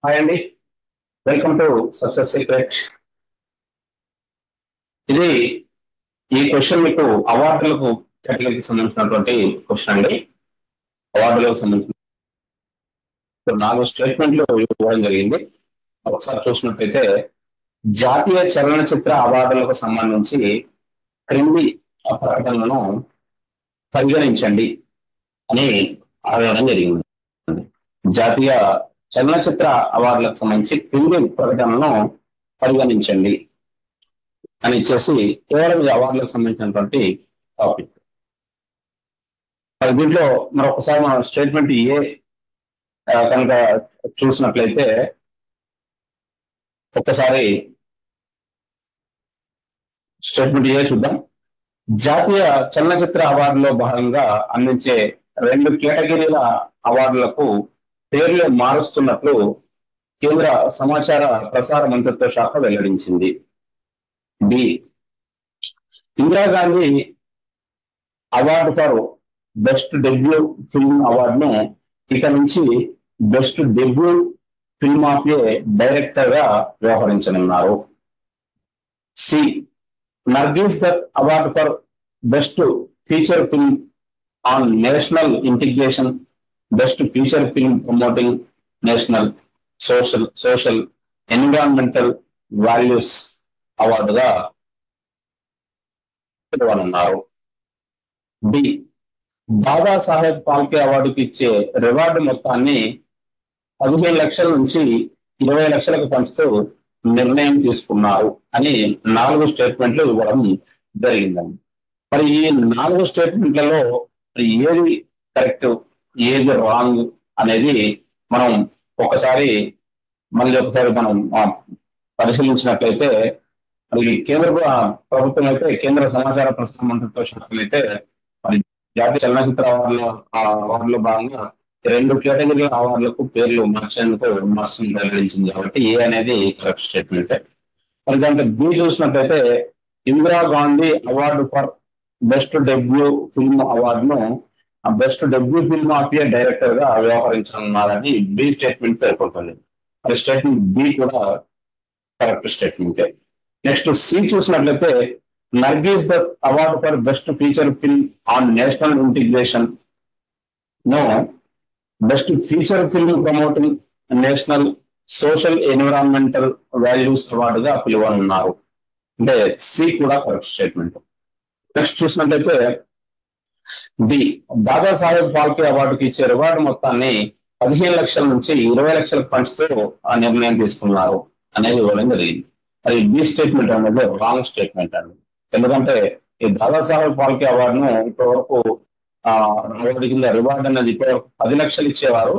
Hi అండి. Welcome to success secret. ఇది ఈ క్వశ్చన్ మీకు అవార్డులకు కేటగిరీకి సంబంధించినటువంటి క్వశ్చన్ అండి. అవార్డులకు సంబంధించిన 4 స్టేట్మెంట్లు ఇవ్వడం జరిగింది. ఒకసారి చూసినట్లయితే జాతీయ చలనచిత్ర అవార్డులకు సంబంధించి క్రింది ప్రకటనలను పరిగణించండి అని అడగడం జరిగింది. జాతీయ చలనచిత్ర అవార్డులకు సంబంధించి క్రింది ప్రకటనలను పరిగణించండి అని ఇచ్చేసి కేవలం ఈ అవార్డులకు సంబంధించినటువంటి టాపిక్. దీంట్లో మరొకసారి మనం స్టేట్మెంట్ ఏ కనుక చూసినట్లయితే ఒక్కసారి స్టేట్మెంట్ ఏ చూద్దాం. జాతీయ చలనచిత్ర అవార్డులో భాగంగా అందించే 2 కేటగిరీల అవార్డులకు పేర్లు మారుస్తున్నట్లు కేంద్ర సమాచార ప్రసార మంత్రిత్వ శాఖ వెల్లడించింది. B. Indira Gandhi award for best debut film అవార్డును ఇక నుంచి best debut film of A director గా వ్యవహరించనున్నారు. C. Nargis Dutt award for best feature film on national integration, best feature film promoting national social environmental values అవార్డుగా పిలువనున్నారు. బి. దాదాసాహెబ్ ఫాల్కే అవార్డుకి ఇచ్చే రివార్డు మొత్తాన్ని 15 లక్షల నుంచి 20 లక్షలకు పెంచుతూ నిర్ణయం తీసుకున్నారు అని 4 స్టేట్మెంట్లు ఇవ్వడం జరిగిందండి. మరి ఈ 4 స్టేట్మెంట్లలో ఏది కరెక్ట్, ఏది రాంగ్ అనేది మనం ఒకసారి మనం పరిశీలించినట్లయితే, మరి కేంద్ర ప్రభుత్వం అయితే, కేంద్ర సమాచార ప్రసార మంత్రిత్వ శాఖలు అయితే మరి జాతీయ చలనచిత్ర అవార్డులో భాగంగా 2 కేటగిరీల అవార్డులకు పేర్లు మార్చేందుకు వెల్లడించింది. కాబట్టి ఏ అనేది కరెక్ట్ స్టేట్మెంట్. మరి దాంట్లో బి చూసినట్లయితే Indira Gandhi award for best debut film అవార్డును best debut film of A director గా వ్యవహరించనున్నారని బి స్టేట్మెంట్ పేర్కొంటుంది. మరి స్టేట్మెంట్ బి కూడా కరెక్ట్ స్టేట్మెంట్. నెక్స్ట్ సి చూసినట్లయితే Nargis Dutt award for best feature film on national integration ను best feature film promoting national social environmental values అవార్డుగా పిలువనున్నారు. అంటే C కూడా correct statement. Next చూసినట్లయితే డి. దాదాసాహెబ్ ఫాల్కే అవార్డుకి ఇచ్చే రివార్డు మొత్తాన్ని 15 లక్షల నుంచి 20 లక్షలకు పెంచుతూ ఆ నిర్ణయం తీసుకున్నారు అనేది ఇవ్వడం జరిగింది. అది బి స్టేట్మెంట్ అనేది రాంగ్ స్టేట్మెంట్ అండి. ఎందుకంటే ఈ దాదాసాహెబ్ ఫాల్కే అవార్డును ఇప్పటివరకు అవార్డు కింద రివార్డు అనేది ఇప్పటివరకు 10 లక్షలు ఇచ్చేవారు.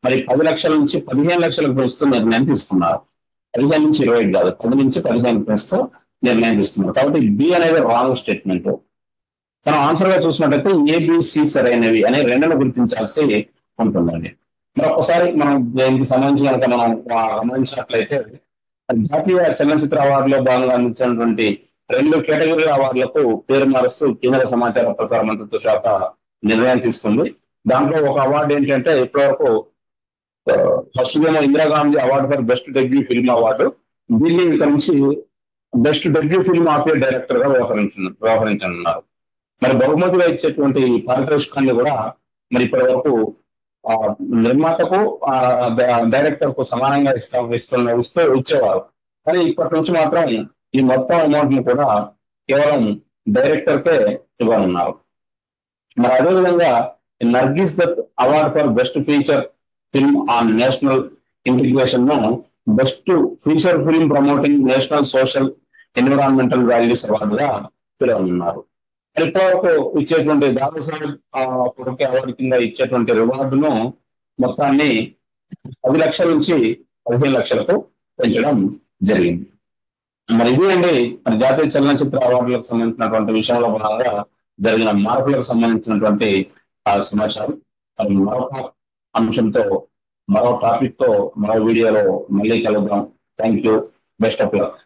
మరి 10 లక్షల నుంచి 15 లక్షలకు పెంచుతూ నిర్ణయం తీసుకున్నారు. 15 నుంచి 20 కాదు, 10 నుంచి 15 పెంచుతూ నిర్ణయం తీసుకున్నారు. కాబట్టి బి అనేది రాంగ్ స్టేట్మెంట్. మనం ఆన్సర్ గా చూసినట్టయితే ఏబిసి సరైనవి అనే 2ను గుర్తించాల్సి ఉంటుందండి. మరొకసారి మనం దీనికి సంబంధించి కనుక మనం గమనించినట్లయితే జాతీయ చలనచిత్ర అవార్డులో భాగంగా అందించినటువంటి 2 కేటగిరీల అవార్డులకు పేరు మారుస్తూ కేంద్ర సమాచార ప్రసార మంత్రిత్వ శాఖ నిర్ణయం తీసుకుంది. దాంట్లో ఒక అవార్డు ఏంటంటే ఇప్పటివరకు ఫస్ట్ ఏమో Indira Gandhi award for best debut film award, దీన్ని ఇక్కడ నుంచి best debut film of A director గా వ్యవహరించనున్నారు. మరి బహుమతిగా ఇచ్చేటువంటి పారితోషికాన్ని కూడా మరి ఇప్పటి వరకు నిర్మాతకు డైరెక్టర్ కు సమానంగా ఇచ్చేవారు. కానీ ఇప్పటి నుంచి మాత్రం ఈ మొత్తం అమౌంట్ ని కూడా కేవలం డైరెక్టర్ కే ఇవ్వనున్నారు. మరి అదేవిధంగా Nargis Dutt award for best feature film on national integration ను best feature film promoting national social environmental values అవార్డుగా పిలువనున్నారు. ఇప్పటివరకు ఇచ్చేటువంటి దాదాసాహెబ్ ఫాల్కే అవార్డు కింద ఇచ్చేటువంటి రివార్డును మొత్తాన్ని 10 లక్షల నుంచి 15 లక్షలకు పెంచడం జరిగింది. మరి ఇది అండి మరి జాతీయ చలనచిత్ర అవార్డులకు సంబంధించినటువంటి విషయంలో భాగంగా జరిగిన మార్పులకు సంబంధించినటువంటి సమాచారం. మరి మరొక అంశంతో, మరో టాపిక్ తో, మరో వీడియోలో మళ్ళీ కలుద్దాం. Thank you. Best of luck.